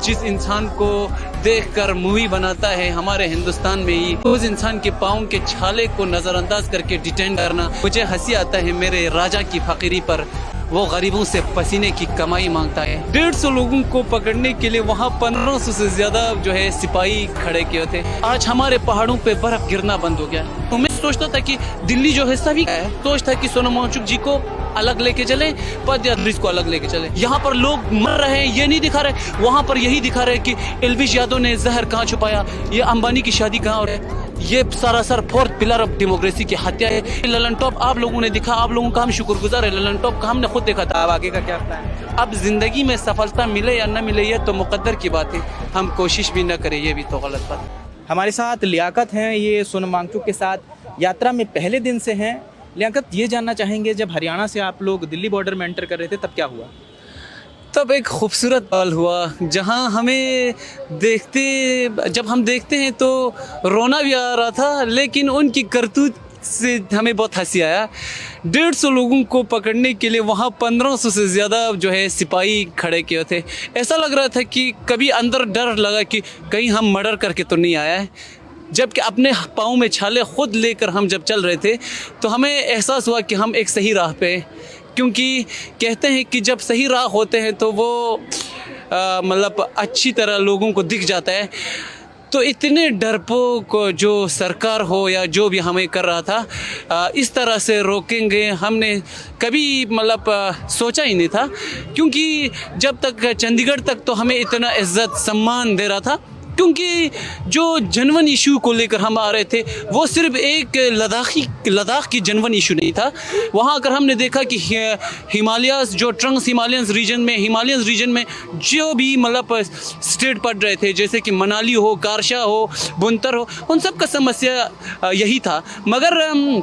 जिस इंसान को देखकर मूवी बनाता है हमारे हिंदुस्तान में ही, उस इंसान के पाँव के छाले को नज़रअंदाज करके डिटेन करना, मुझे हंसी आता है मेरे राजा की फ़कीरी पर। वो गरीबों से पसीने की कमाई मांगता है। 150 लोगों को पकड़ने के लिए वहाँ 1500 से ज़्यादा जो है सिपाही खड़े किए थे। आज हमारे पहाड़ों पे बर्फ़ गिरना बंद हो गया। तो मैं सोचता था कि दिल्ली जो है सभी है, सोचता कि सोनम वांगचुक जी को अलग लेके चले, पद यात्रीज को अलग लेके चले। यहाँ पर लोग मर रहे हैं ये नहीं दिखा रहे, वहाँ पर यही दिखा रहे कि एलविश यादव ने जहर कहाँ छुपाया, ये अंबानी की शादी कहाँ हो रही है। ये सरासर फोर्थ पिलर ऑफ डेमोक्रेसी की हत्या है। ललन टॉप आप लोगों ने दिखा, आप लोगों का हम शुक्रगुजार है। ललन टॉप का हमने खुद देखा था। अब आगे का क्या प्लान है? अब जिंदगी में सफलता मिले या न मिले ये तो मुकद्दर की बात है, हम कोशिश भी न करें ये भी तो गलत बात है। हमारे साथ लियाकत हैं, ये सोनम वांगचुक के साथ यात्रा में पहले दिन से हैं। लियाकत, ये जानना चाहेंगे जब हरियाणा से आप लोग दिल्ली बॉर्डर में एंटर कर रहे थे तब क्या हुआ? तब एक खूबसूरत पल हुआ जहां हमें जब हम देखते हैं तो रोना भी आ रहा था, लेकिन उनकी करतूत से हमें बहुत हंसी आया। 150 लोगों को पकड़ने के लिए वहाँ 1500 से ज़्यादा जो है सिपाही खड़े किए थे। ऐसा लग रहा था कि कभी अंदर डर लगा कि कहीं हम मर्डर करके तो नहीं आया है। जबकि अपने पाँव में छाले खुद लेकर हम जब चल रहे थे तो हमें एहसास हुआ कि हम एक सही राह पे, क्योंकि कहते हैं कि जब सही राह होते हैं तो वो मतलब अच्छी तरह लोगों को दिख जाता है। तो इतने डरपोक जो सरकार हो या जो भी हमें कर रहा था इस तरह से रोकेंगे हमने कभी मतलब सोचा ही नहीं था, क्योंकि जब तक चंडीगढ़ तक तो हमें इतना इज्जत सम्मान दे रहा था, क्योंकि जो जनवन इशू को लेकर हम आ रहे थे वो सिर्फ एक लद्दाख की जनवन इशू नहीं था। वहाँ अगर हमने देखा कि हिमालयस जो ट्रांस हिमालयंस रीजन में जो भी मतलब स्टेट पड़ रहे थे, जैसे कि मनाली हो, कारशा हो, बुनतर हो, उन सब का समस्या यही था। मगर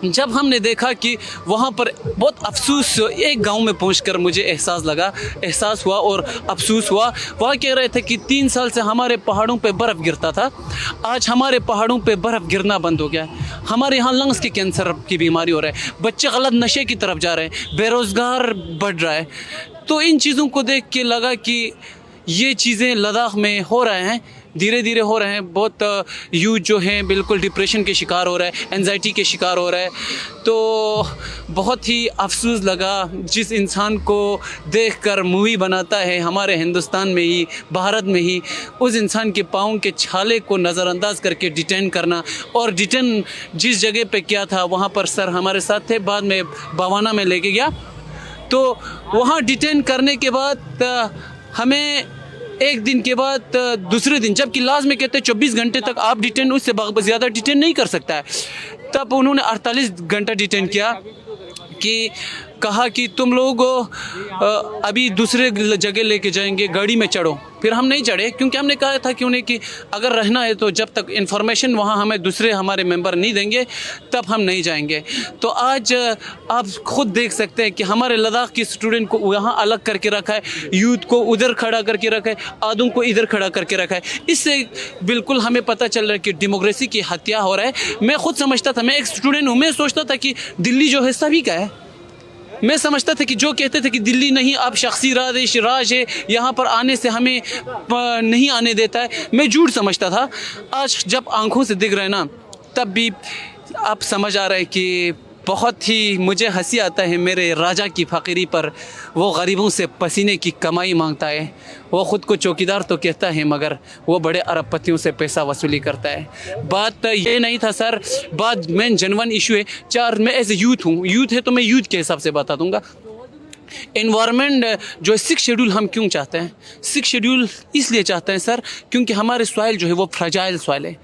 जब हमने देखा कि वहाँ पर बहुत अफसोस, एक गांव में पहुंचकर मुझे एहसास हुआ और अफसोस हुआ। वह कह रहे थे कि 3 साल से हमारे पहाड़ों पे बर्फ़ गिरता था, आज हमारे पहाड़ों पे बर्फ़ गिरना बंद हो गया है। हमारे यहाँ लंग्स के कैंसर की बीमारी हो रहा है, बच्चे गलत नशे की तरफ जा रहे हैं, बेरोज़गार बढ़ रहा है। तो इन चीज़ों को देख के लगा कि ये चीज़ें लद्दाख में हो रहे हैं, धीरे धीरे हो रहे हैं। बहुत यूथ जो हैं बिल्कुल डिप्रेशन के शिकार हो रहा है, एंजाइटी के शिकार हो रहा है। तो बहुत ही अफसोस लगा, जिस इंसान को देखकर मूवी बनाता है हमारे हिंदुस्तान में ही, भारत में ही, उस इंसान के पाँव के छाले को नज़रअंदाज करके डिटेन करना। और डिटेन जिस जगह पे किया था वहाँ पर सर हमारे साथ थे, बाद में बवाना में लेके गया। तो वहाँ डिटेन करने के बाद हमें एक दिन के बाद दूसरे दिन, जबकि लास्ट में कहते हैं 24 घंटे तक आप डिटेन, उससे ज़्यादा डिटेन नहीं कर सकता है, तब उन्होंने 48 घंटा डिटेन किया। कि कहा कि तुम लोग अभी दूसरे जगह लेके जाएंगे, गाड़ी में चढ़ो। फिर हम नहीं चढ़े, क्योंकि हमने कहा था कि उन्हें कि अगर रहना है तो जब तक इन्फॉर्मेशन वहाँ हमें दूसरे हमारे मेंबर नहीं देंगे तब हम नहीं जाएंगे। तो आज आप खुद देख सकते हैं कि हमारे लद्दाख की स्टूडेंट को यहाँ अलग करके रखा है, यूथ को उधर खड़ा करके रखा है, आदम को इधर खड़ा करके रखा है। इससे बिल्कुल हमें पता चल रहा है कि डेमोक्रेसी की हत्या हो रहा है। मैं खुद समझता था, मैं एक स्टूडेंट हूँ, मैं सोचता था कि दिल्ली जो है सभी का है। मैं समझता था कि जो कहते थे कि दिल्ली नहीं, अब शख्सी राज है, यहाँ पर आने से हमें नहीं आने देता है, मैं झूठ समझता था। आज जब आंखों से दिख रहे हैं ना, तब भी आप समझ आ रहा है कि बहुत ही मुझे हंसी आता है मेरे राजा की फ़कीरी पर। वो गरीबों से पसीने की कमाई मांगता है, वो ख़ुद को चौकीदार तो कहता है मगर वो बड़े अरबपतियों से पैसा वसूली करता है। बात ये नहीं था सर, बात मेन जनवन इशू है। मैं एज ए यूथ है तो मैं यूथ के हिसाब से बता दूंगा। एनवायरनमेंट जो है 6 शेड्यूल हम क्यों चाहते हैं? 6 शेड्यूल इसलिए चाहते हैं सर क्योंकि हमारे सॉइल जो है वो फ्रजाइल सॉइल है।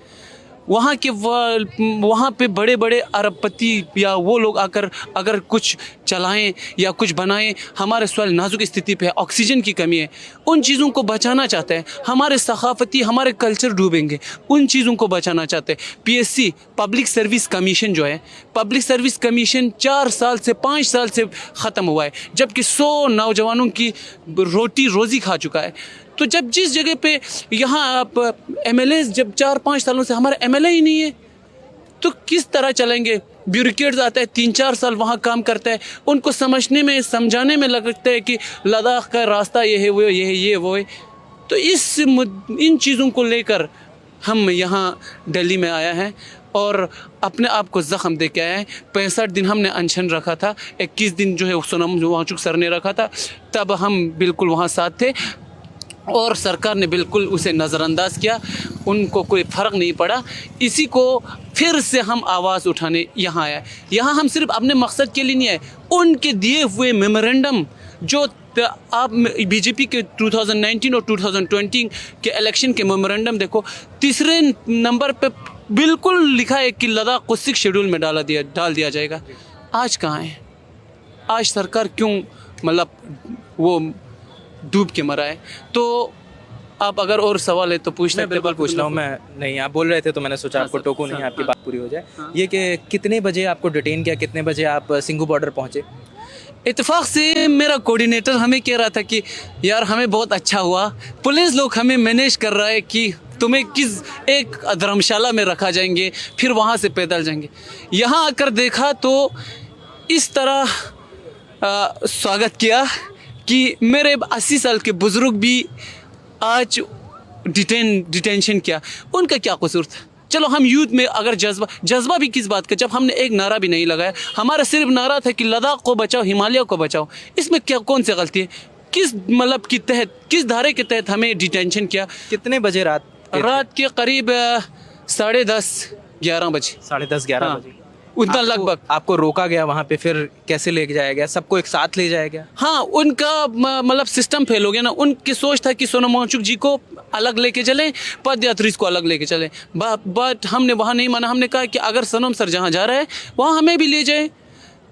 वहाँ पे बड़े बड़े अरबपति या वो लोग आकर अगर कुछ चलाएं या कुछ बनाएं, हमारे सॉइल नाजुक स्थिति पे है, ऑक्सीजन की कमी है, उन चीज़ों को बचाना चाहते हैं। हमारे सकाफती हमारे कल्चर डूबेंगे, उन चीज़ों को बचाना चाहते हैं। PSC पब्लिक सर्विस कमीशन जो है, पब्लिक सर्विस कमीशन 4 साल से 5 साल से ख़त्म हुआ है, जबकि 100 नौजवानों की रोटी रोज़ी खा चुका है। तो जब जिस जगह पे यहाँ आप MLA जब 4-5 सालों से हमारा MLA ही नहीं है तो किस तरह चलेंगे? ब्यूरोक्रेट्स आता है 3-4 साल वहाँ काम करता है, उनको समझने में समझाने में लगता है कि लद्दाख का रास्ता ये है, वो ये है, ये वो है। तो इन चीज़ों को लेकर हम यहाँ दिल्ली में आया हैं और अपने आप को ज़ख्म दे के आए हैं। 65 दिन हमने अनशन रखा था, 21 दिन जो है सोनम वांगचुक सर ने रखा था, तब हम बिल्कुल वहाँ साथ थे और सरकार ने बिल्कुल उसे नज़रअंदाज किया, उनको कोई फ़र्क नहीं पड़ा। इसी को फिर से हम आवाज़ उठाने यहाँ आए। यहाँ हम सिर्फ अपने मकसद के लिए नहीं आए, उनके दिए हुए मेमोरेंडम जो आप बीजेपी के 2019 और 2020 के इलेक्शन के मेमोरेंडम देखो, तीसरे नंबर पे बिल्कुल लिखा है कि लद्दाख को 6 शेड्यूल में डाल दिया जाएगा। आज कहाँ है? आज सरकार क्यों मतलब वो डूब के मरा है? तो आप अगर और सवाल है तो पूछ मैं सकते। बिल्कुल पूछ रहा हूँ। मैं नहीं, आप बोल रहे थे तो मैंने सोचा आपको टोकू नहीं, आपकी बात पूरी हो जाए। ये कि कितने बजे आपको डिटेन किया, कितने बजे आप सिंघू बॉर्डर पहुँचे? इत्तेफाक से मेरा कोऑर्डिनेटर हमें कह रहा था कि यार हमें बहुत अच्छा हुआ, पुलिस लोग हमें मैनेज कर रहा है कि तुम्हें किस एक धर्मशाला में रखा जाएंगे, फिर वहाँ से पैदल जाएंगे। यहाँ आकर देखा तो इस तरह स्वागत किया कि मेरे 80 साल के बुज़ुर्ग भी आज डिटेंशन किया, उनका क्या कसूर था? चलो हम यूथ में अगर जज्बा भी किस बात का, जब हमने एक नारा भी नहीं लगाया, हमारा सिर्फ नारा था कि लद्दाख को बचाओ, हिमालय को बचाओ। इसमें क्या कौन सी गलती है? किस मतलब के तहत, किस धारे के तहत हमें डिटेंशन किया? कितने बजे रात के करीब 10:30 11 बजे, 10:30 11 हाँ, बजे उतना लगभग आपको रोका गया वहाँ पे? फिर कैसे ले जाया गया? सबको एक साथ ले जाया गया? हाँ, उनका मतलब सिस्टम फेल हो गया ना। उनकी सोच था कि सोनम वांगचुक जी को अलग लेके चलें, पदयात्री को अलग लेके चलें, बट हमने वहाँ नहीं माना। हमने कहा कि अगर सोनम सर जहाँ जा रहे हैं वहाँ हमें भी ले जाए।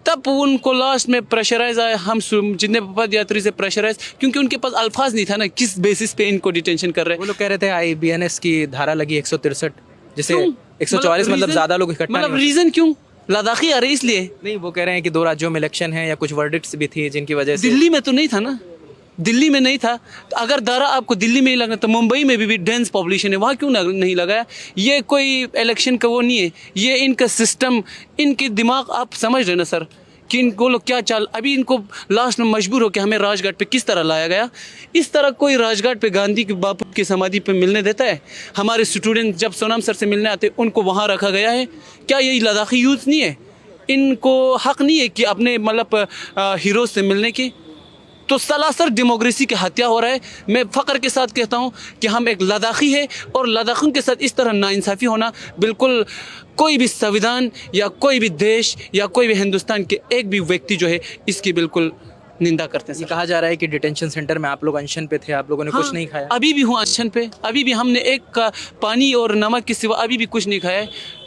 तब उनको लास्ट में प्रेशराइज आया, हम जितने पदयात्री से प्रेशराइज, क्योंकि उनके पास अल्फाज नहीं था ना किस बेसिस पे इनको डिटेंशन कर रहे हैं। वो लोग कह रहे थे IBNS की धारा लगी 163, जिसे 144 मतलब ज़्यादा लोग इकट्ठा मतलब नहीं रीज़न क्यों? लद्दाखी आ रही इसलिए नहीं। वो कह रहे हैं कि 2 राज्यों में इलेक्शन है या कुछ वर्डिक्ट्स भी थी जिनकी वजह से। दिल्ली में तो नहीं था ना, दिल्ली में नहीं था। तो अगर दारा आपको दिल्ली में ही लगना तो मुंबई में भी डेंस पॉपुलेशन है, वहाँ क्यों नहीं लगाया? ये कोई इलेक्शन का वो नहीं है, ये इनका सिस्टम, इनके दिमाग आप समझ रहे ना सर कि इनको लोग क्या चाल। अभी इनको लास्ट में मजबूर हो के हमें राजघाट पे किस तरह लाया गया। इस तरह कोई राजघाट पे गांधी के बापू की समाधि पे मिलने देता है? हमारे स्टूडेंट जब सोनम सर से मिलने आते उनको वहाँ रखा गया है। क्या यही लद्दाखी यूथ नहीं है? इनको हक नहीं है कि अपने मतलब हीरोज से मिलने की? तो सलासर डेमोक्रेसी की हत्या हो रहा है। मैं फ़ख्र के साथ कहता हूँ कि हम एक लद्दाखी है और लद्दाखियों के साथ इस तरह नाइंसाफ़ी होना बिल्कुल, कोई भी संविधान या कोई भी देश या कोई भी हिंदुस्तान के एक भी व्यक्ति जो है इसकी बिल्कुल निंदा करते हैं। ये कहा जा रहा है कि डिटेंशन सेंटर में आप लोग अनशन पे थे, आप लोगों ने कुछ नहीं खाया। अभी भी हूँ अनशन पे, अभी भी हमने एक पानी और नमक के सिवा अभी भी कुछ नहीं खाया है।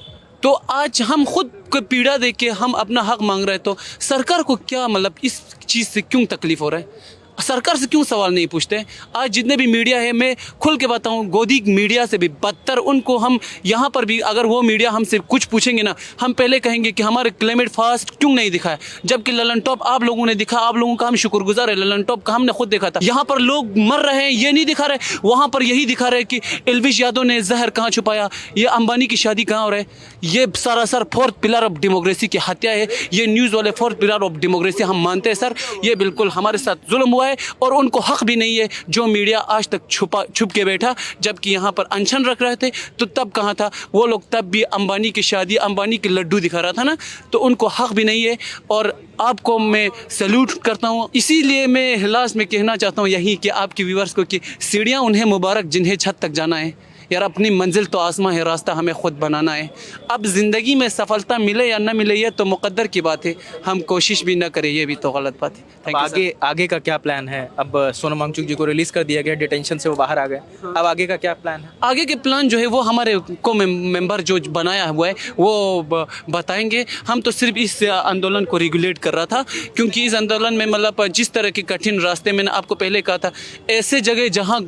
तो आज हम खुद को पीड़ा दे के हम अपना हक मांग रहे हैं, तो सरकार को क्या मतलब इस चीज़ से क्यों तकलीफ हो रहा है? सरकार से क्यों सवाल नहीं पूछते? आज जितने भी मीडिया है, मैं खुल के बताऊं, गोदी मीडिया से भी बदतर उनको हम यहाँ पर भी, अगर वो मीडिया हमसे कुछ पूछेंगे ना, हम पहले कहेंगे कि हमारे क्लाइमेट फास्ट क्यों नहीं दिखाया, जबकि ललन टॉप आप लोगों ने दिखा, आप लोगों का हम शुक्रगुजार है। ललन टॉप का हमने खुद देखा था। यहाँ पर लोग मर रहे हैं ये नहीं दिखा रहे, वहाँ पर यही दिखा रहे कि एलविश यादव ने जहर कहाँ छुपाया, ये अंबानी की शादी कहाँ हो रहा है। ये सरासर फोर्थ पिलर ऑफ डेमोक्रेसी की हत्या है। ये न्यूज़ वाले फोर्थ पिलर ऑफ डेमोक्रेसी हम मानते हैं सर, ये बिल्कुल हमारे साथ जुल्म हुआ है और उनको हक भी नहीं है। जो मीडिया आज तक छुप के बैठा, जबकि यहाँ पर अनशन रख रहे थे, तो तब कहाँ था वो लोग? तब भी अंबानी की शादी, अंबानी के लड्डू दिखा रहा था ना, तो उनको हक भी नहीं है। और आपको मैं सैल्यूट करता हूँ। इसीलिए मैं लास्ट में कहना चाहता हूँ यही कि आपके व्यूअर्स को कि सीढ़ियाँ उन्हें मुबारक जिन्हें छत तक जाना है। यार अपनी मंजिल तो आसमां है, रास्ता हमें खुद बनाना है। अब ज़िंदगी में सफलता मिले या ना मिले ये तो मुकद्दर की बात है, हम कोशिश भी ना करें ये भी तो गलत बात है। आगे का क्या प्लान है? अब सोनम वांगचुक जी को रिलीज़ कर दिया गया, डिटेंशन से वो बाहर आ गए, अब आगे का क्या प्लान है? आगे के प्लान जो है वो हमारे को मेंबर जो बनाया हुआ है वो बताएंगे। हम तो सिर्फ इस आंदोलन को रेगुलेट कर रहा था, क्योंकि इस आंदोलन में मतलब जिस तरह के कठिन रास्ते, मैंने आपको पहले कहा था, ऐसे जगह जहाँ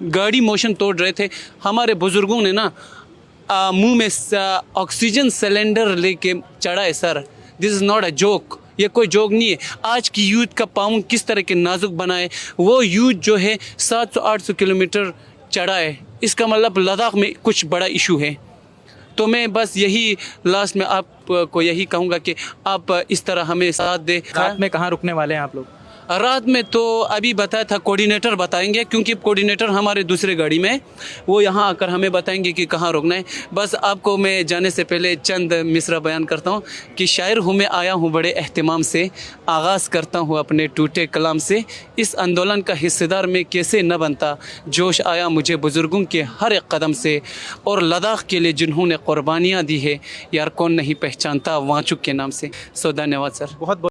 गाड़ी मोशन तोड़ रहे थे, हमारे बुज़ुर्गों ने ना मुंह में ऑक्सीजन सिलेंडर लेके चढ़ा है sir. This is not a joke, ये कोई जोक नहीं है। आज की यूथ का पाँव किस तरह के नाजुक बना है, वो यूथ जो है 700-800 किलोमीटर चढ़ा है। इसका मतलब लद्दाख में कुछ बड़ा इशू है। तो मैं बस यही लास्ट में आपको यही कहूँगा कि आप इस तरह हमें साथ दें। रात में कहाँ रुकने वाले हैं आप लोग? रात में तो अभी बताया था, कोऑर्डिनेटर बताएंगे, क्योंकि कोऑर्डिनेटर हमारे दूसरे गाड़ी में, वो यहाँ आकर हमें बताएंगे कि कहाँ रुकना है। बस आपको मैं जाने से पहले चंद मिसरा बयान करता हूँ कि शायर हूँ मैं, आया हूँ बड़े एहतिमाम से, आगाज़ करता हूँ अपने टूटे कलाम से। इस आंदोलन का हिस्सेदार मैं कैसे न बनता, जोश आया मुझे बुज़ुर्गों के हर एक कदम से, और लद्दाख के लिए जिन्होंने क़ुरबानियाँ दी है, यार कौन नहीं पहचानता वाचुक के नाम से। सो धन्यवाद सर। बहुत